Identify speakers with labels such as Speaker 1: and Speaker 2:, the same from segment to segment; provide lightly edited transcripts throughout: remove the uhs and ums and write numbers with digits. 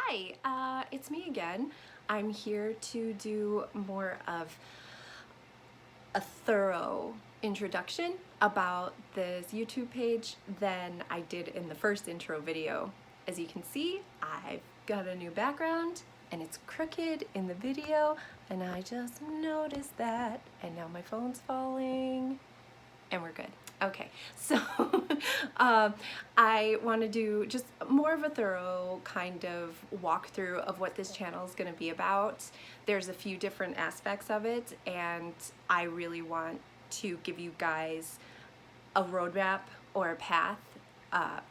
Speaker 1: Hi, it's me again. I'm here to do more of a thorough introduction about this YouTube page than I did in the first intro video. As you can see, I've got a new background and it's crooked in the video, and I just noticed that, and now my phone's falling and we're good. Okay, so I want to do just more of a thorough kind of walkthrough of what this channel is going to be about. There's a few different aspects of it, and I really want to give you guys a roadmap or a path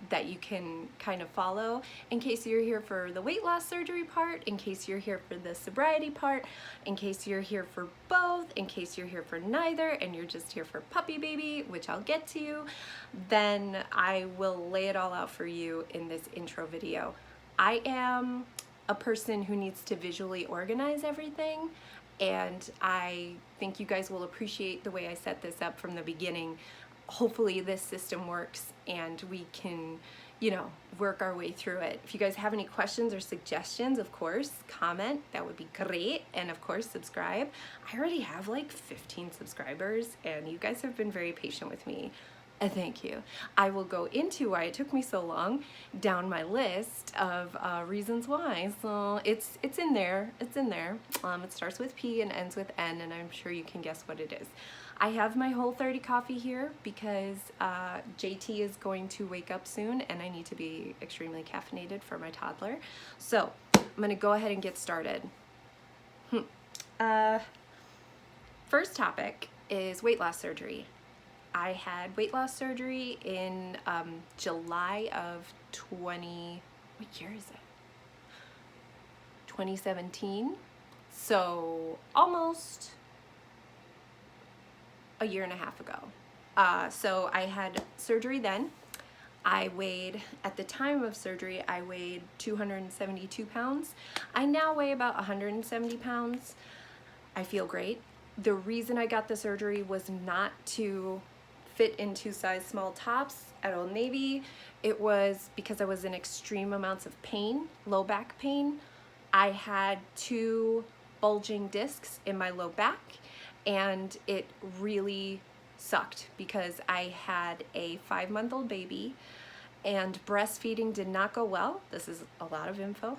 Speaker 1: that you can kind of follow in case you're here for the weight loss surgery part, in case you're here for the sobriety part, in case you're here for both, in case you're here for neither and you're just here for puppy baby, which I'll get to. Then I will lay it all out for you in this intro video. I am a person who needs to visually organize everything, and I think you guys will appreciate the way I set this up from the beginning. Hopefully this system works and we can, work our way through it. If you guys have any questions or suggestions, of course, comment. That would be great. And of course, subscribe. I already have like 15 subscribers and you guys have been very patient with me. Thank you. I will go into why it took me so long down my list of reasons why. So it's in there. It's in there. It starts with P and ends with N, and I'm sure you can guess what it is. I have my Whole30 coffee here because JT is going to wake up soon and I need to be extremely caffeinated for my toddler. So I'm going to go ahead and get started. First topic is weight loss surgery. I had weight loss surgery in July of what year is it? 2017. So almost a year and a half ago. So I had surgery then. I weighed, at the time of surgery, I weighed 272 pounds. I now weigh about 170 pounds. I feel great. The reason I got the surgery was not to fit into size small tops at Old Navy. It was because I was in extreme amounts of pain, low back pain. I had 2 bulging discs in my low back, and it really sucked because I had a 5-month-old baby and breastfeeding did not go well. This is a lot of info.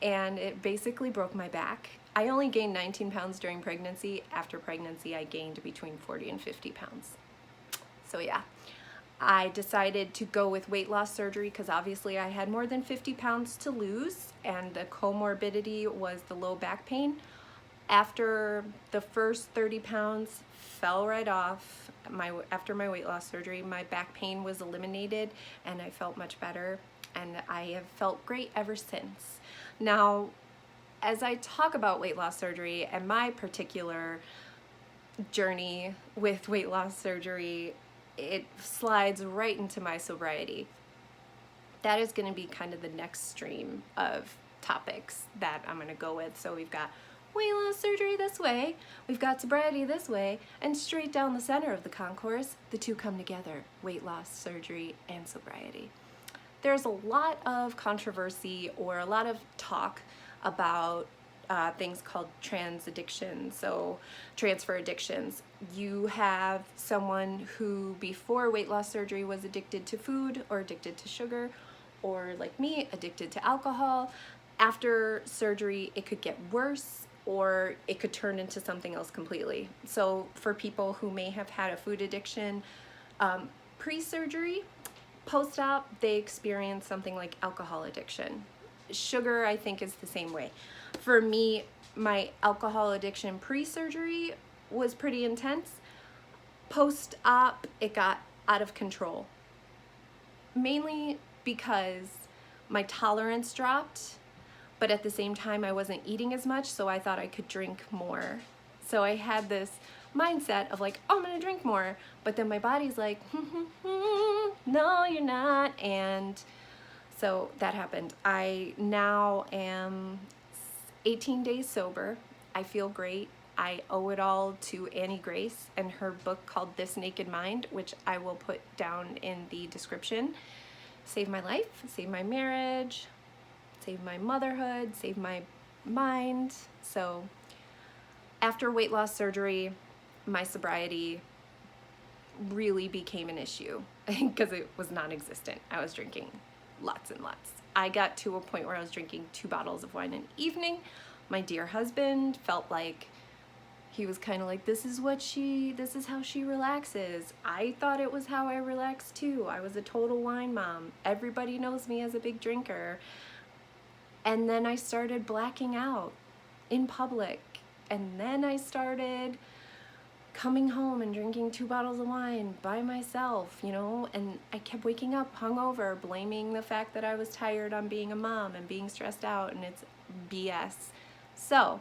Speaker 1: And it basically broke my back. I only gained 19 pounds during pregnancy. After pregnancy, I gained between 40 and 50 pounds. So yeah, I decided to go with weight loss surgery because obviously I had more than 50 pounds to lose, and the comorbidity was the low back pain. After the first 30 pounds fell right off, after my weight loss surgery, my back pain was eliminated and I felt much better, and I have felt great ever since. Now, as I talk about weight loss surgery and my particular journey with weight loss surgery, it slides right into my sobriety. That is going to be kind of the next stream of topics that I'm going to go with. So we've got weight loss surgery this way, we've got sobriety this way, and straight down the center of the concourse, the two come together, weight loss surgery and sobriety. There's a lot of controversy or a lot of talk about things called trans addiction, so transfer addictions. You have someone who before weight loss surgery was addicted to food or addicted to sugar, or like me, addicted to alcohol. After surgery, it could get worse or it could turn into something else completely. So for people who may have had a food addiction pre-surgery, post-op, they experience something like alcohol addiction. Sugar, I think, is the same way. For me, my alcohol addiction pre-surgery was pretty intense. Post-op, it got out of control. Mainly because my tolerance dropped, but at the same time I wasn't eating as much, so I thought I could drink more. So I had this mindset of like, oh, I'm gonna drink more, but then my body's like, no, you're not, and so that happened. I now am 18 days sober. I feel great. I owe it all to Annie Grace and her book called This Naked Mind, which I will put down in the description. Saved my life, saved my marriage, save my motherhood, save my mind. So after weight loss surgery, my sobriety really became an issue because it was non-existent. I was drinking lots and lots. I got to a point where I was drinking 2 bottles of wine an evening. My dear husband felt like he was kind of like, this is how she relaxes. I thought it was how I relaxed too. I was a total wine mom. Everybody knows me as a big drinker. And then I started blacking out in public. And then I started coming home and drinking 2 bottles of wine by myself, you know, and I kept waking up hungover, blaming the fact that I was tired on being a mom and being stressed out, and it's BS. So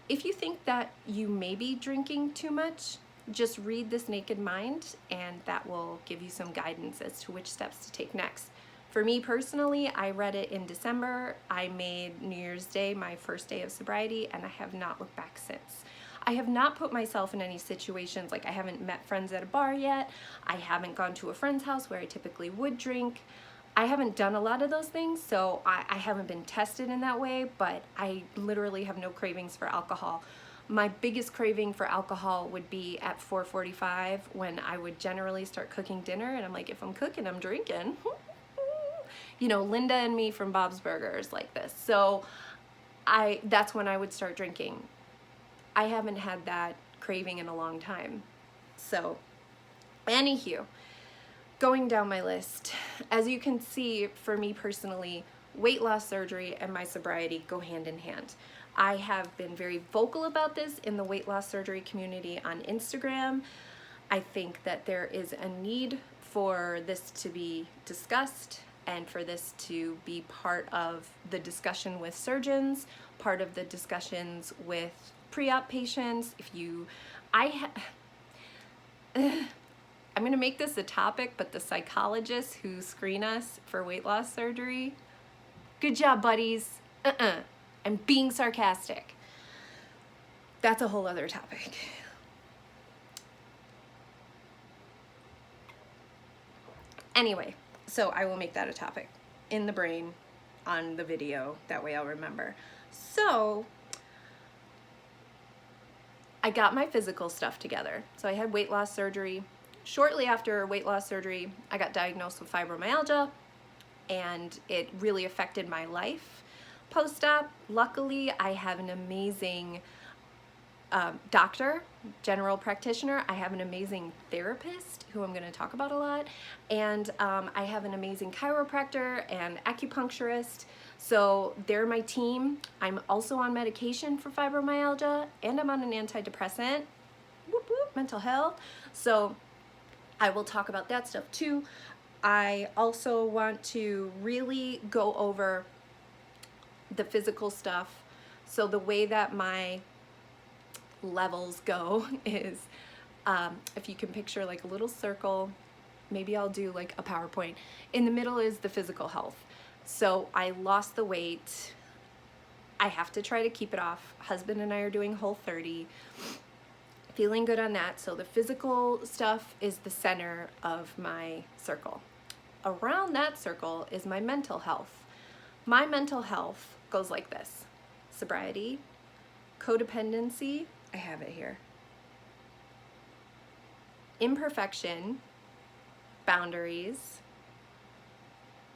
Speaker 1: if you think that you may be drinking too much, just read This Naked Mind, and that will give you some guidance as to which steps to take next. For me personally, I read it in December. I made New Year's Day my first day of sobriety, and I have not looked back since. I have not put myself in any situations, like I haven't met friends at a bar yet. I haven't gone to a friend's house where I typically would drink. I haven't done a lot of those things, so I haven't been tested in that way, but I literally have no cravings for alcohol. My biggest craving for alcohol would be at 4:45 when I would generally start cooking dinner, and I'm like, if I'm cooking, I'm drinking. You know, Linda and me from Bob's Burgers like this. So that's when I would start drinking. I haven't had that craving in a long time. So, anywho, going down my list, as you can see, for me personally, weight loss surgery and my sobriety go hand in hand. I have been very vocal about this in the weight loss surgery community on Instagram. I think that there is a need for this to be discussed and for this to be part of the discussion with surgeons, part of the discussions with pre-op patients. I'm gonna make this a topic, but the psychologists who screen us for weight loss surgery, good job, buddies. I'm being sarcastic. That's a whole other topic. Anyway, so I will make that a topic in the brain on the video. That way I'll remember. So I got my physical stuff together. So I had weight loss surgery. Shortly after weight loss surgery, I got diagnosed with fibromyalgia, and it really affected my life. Post-op, luckily, I have an amazing doctor, general practitioner. I have an amazing therapist who I'm going to talk about a lot, and I have an amazing chiropractor and acupuncturist. So they're my team. I'm also on medication for fibromyalgia, and I'm on an antidepressant. Whoop, whoop, mental health. So I will talk about that stuff too. I also want to really go over the physical stuff. So the way that my levels go is, if you can picture like a little circle, maybe I'll do like a PowerPoint. In the middle is the physical health. So I lost the weight. I have to try to keep it off. Husband and I are doing Whole30. Feeling good on that. So the physical stuff is the center of my circle. Around that circle is my mental health. My mental health goes like this: sobriety, codependency, I have it here, imperfection, boundaries,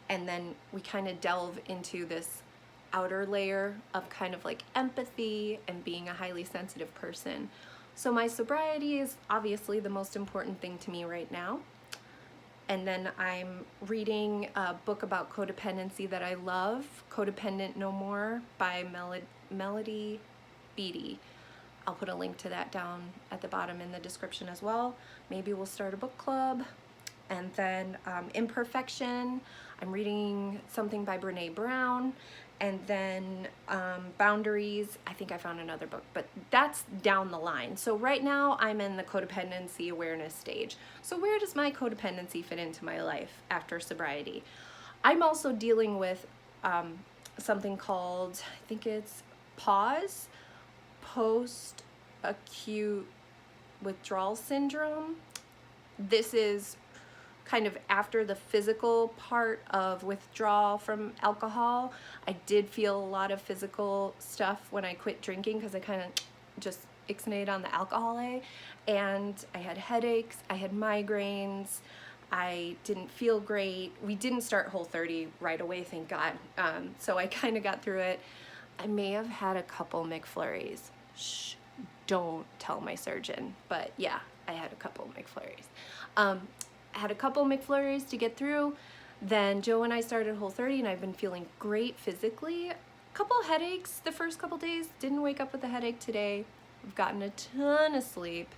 Speaker 1: and then we kind of delve into this outer layer of kind of like empathy and being a highly sensitive person. So my sobriety is obviously the most important thing to me right now. And then I'm reading a book about codependency that I love, Codependent No More by Melody Beattie. I'll put a link to that down at the bottom in the description as well. Maybe we'll start a book club. And then Imperfection, I'm reading something by Brene Brown. And then Boundaries, I think I found another book, but that's down the line. So right now I'm in the codependency awareness stage. So where does my codependency fit into my life after sobriety? I'm also dealing with something called, I think it's PAWS, post-acute withdrawal syndrome. This is kind of after the physical part of withdrawal from alcohol. I did feel a lot of physical stuff when I quit drinking because I kind of just ixnayed on the alcohol, and I had headaches, I had migraines, I didn't feel great. We didn't start Whole30 right away, thank God. So I kind of got through it. I may have had a couple McFlurries. Shh, don't tell my surgeon. But yeah, I had a couple McFlurries. I had a couple McFlurries to get through. Then Joe and I started Whole30, and I've been feeling great physically. A couple headaches the first couple days. Didn't wake up with a headache today. I've gotten a ton of sleep.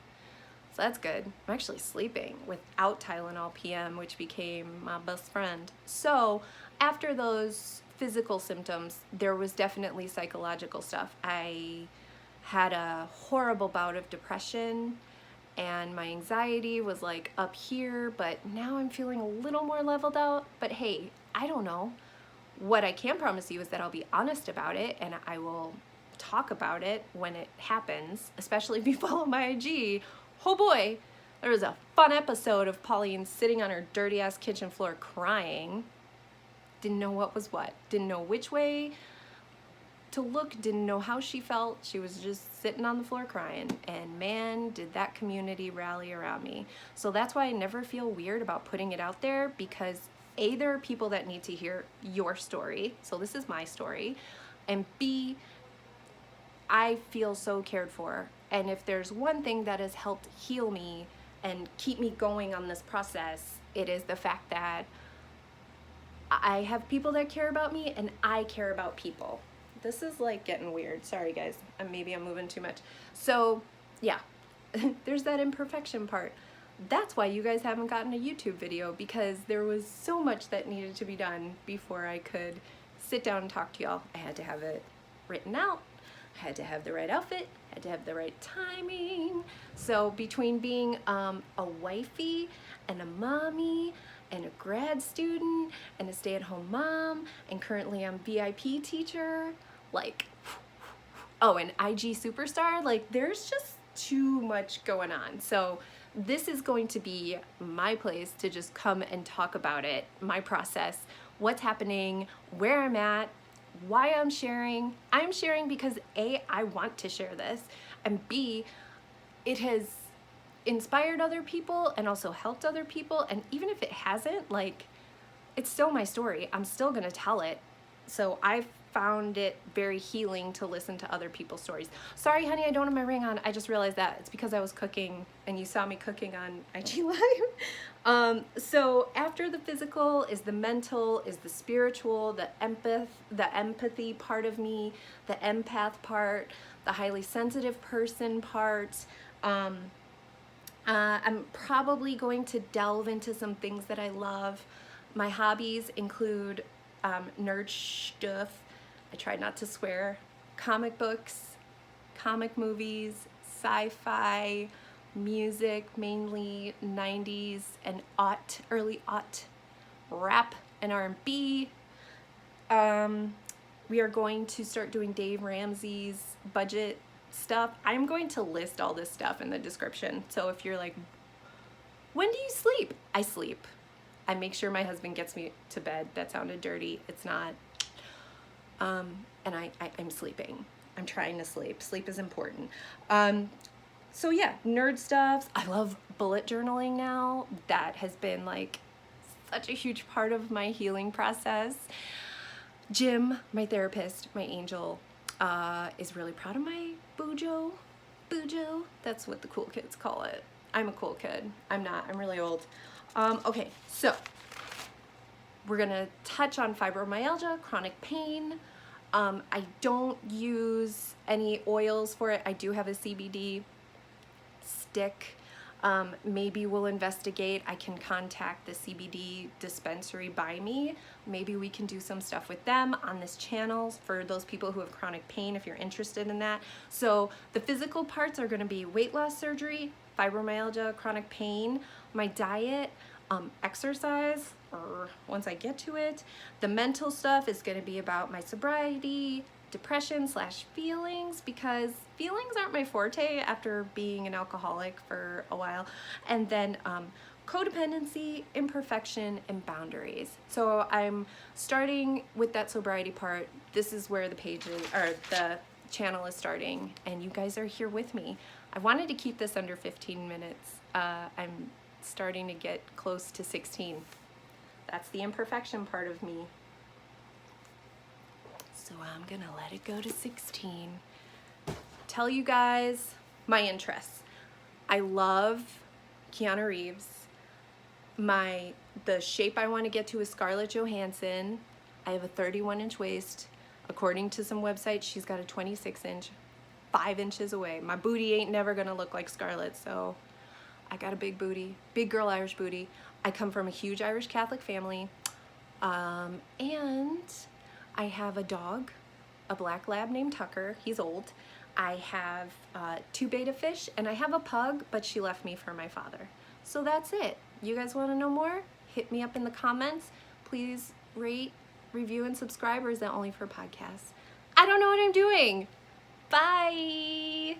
Speaker 1: So that's good. I'm actually sleeping without Tylenol PM, which became my best friend. So after those physical symptoms, there was definitely psychological stuff. I had a horrible bout of depression, and my anxiety was like up here, but now I'm feeling a little more leveled out. But hey, I don't know. What I can promise you is that I'll be honest about it, and I will talk about it when it happens, especially if you follow my IG. Oh boy, there was a fun episode of Pauline sitting on her dirty ass kitchen floor crying. Didn't know what was what. Didn't know which way to look. Didn't know how she felt. She was just sitting on the floor crying. And man, did that community rally around me. So that's why I never feel weird about putting it out there, because A, there are people that need to hear your story. So this is my story. And B, I feel so cared for. And if there's one thing that has helped heal me and keep me going on this process, it is the fact that I have people that care about me, and I care about people. This is like getting weird. Sorry guys, maybe I'm moving too much. So yeah, there's that imperfection part. That's why you guys haven't gotten a YouTube video, because there was so much that needed to be done before I could sit down and talk to y'all. I had to have it written out. I had to have the right outfit, had to have the right timing. So between being a wifey and a mommy and a grad student and a stay-at-home mom, and currently I'm VIP teacher, like, oh, and IG superstar, like there's just too much going on. So this is going to be my place to just come and talk about it, my process, what's happening, where I'm at, why I'm sharing. I'm sharing because A, I want to share this, and B, it has inspired other people and also helped other people. And even if it hasn't, like, it's still my story. I'm still gonna tell it. So I found it very healing to listen to other people's stories. Sorry, honey, I don't have my ring on. I just realized that. It's because I was cooking and you saw me cooking on IG Live. So after the physical is the mental, is the spiritual, the empathy part of me, the empath part, the highly sensitive person part. I'm probably going to delve into some things that I love. My hobbies include nerd stuff. I try not to swear. Comic books, comic movies, sci-fi, music, mainly 90s and early rap and R&B. We are going to start doing Dave Ramsey's budget stuff. I'm going to list all this stuff in the description. So if you're like, when do you sleep? I sleep. I make sure my husband gets me to bed. That sounded dirty. It's not. And I'm sleeping. I'm trying to sleep. Sleep is important. So yeah, nerd stuff. I love bullet journaling now. That has been like such a huge part of my healing process. Jim, my therapist, my angel, is really proud of my Bujo. Bujo, that's what the cool kids call it. I'm a cool kid. I'm not. I'm really old. Okay, so we're gonna touch on fibromyalgia, chronic pain. I don't use any oils for it. I do have a CBD stick. Maybe we'll investigate. I can contact the CBD dispensary by me. Maybe we can do some stuff with them on this channel for those people who have chronic pain, if you're interested in that. So the physical parts are going to be weight loss surgery, fibromyalgia, chronic pain, my diet, exercise, or once I get to it. The mental stuff is going to be about my sobriety, depression / feelings, because feelings aren't my forte after being an alcoholic for a while. And then codependency, imperfection, and boundaries. So I'm starting with that sobriety part. This is where the pages, or the channel is starting, and you guys are here with me. I wanted to keep this under 15 minutes. I'm starting to get close to 16. That's the imperfection part of me. So I'm gonna let it go to 16. Tell you guys my interests. I love Keanu Reeves. The shape I want to get to is Scarlett Johansson. I have a 31-inch waist. According to some websites, she's got a 26-inch, 5 inches away. My booty ain't never gonna look like Scarlett, so I got a big booty, big girl Irish booty. I come from a huge Irish Catholic family, and I have a dog, a black lab named Tucker. He's old. I have 2 betta fish, and I have a pug, but she left me for my father. So that's it. You guys want to know more? Hit me up in the comments. Please rate, review, and subscribe, or is that only for podcasts? I don't know what I'm doing. Bye.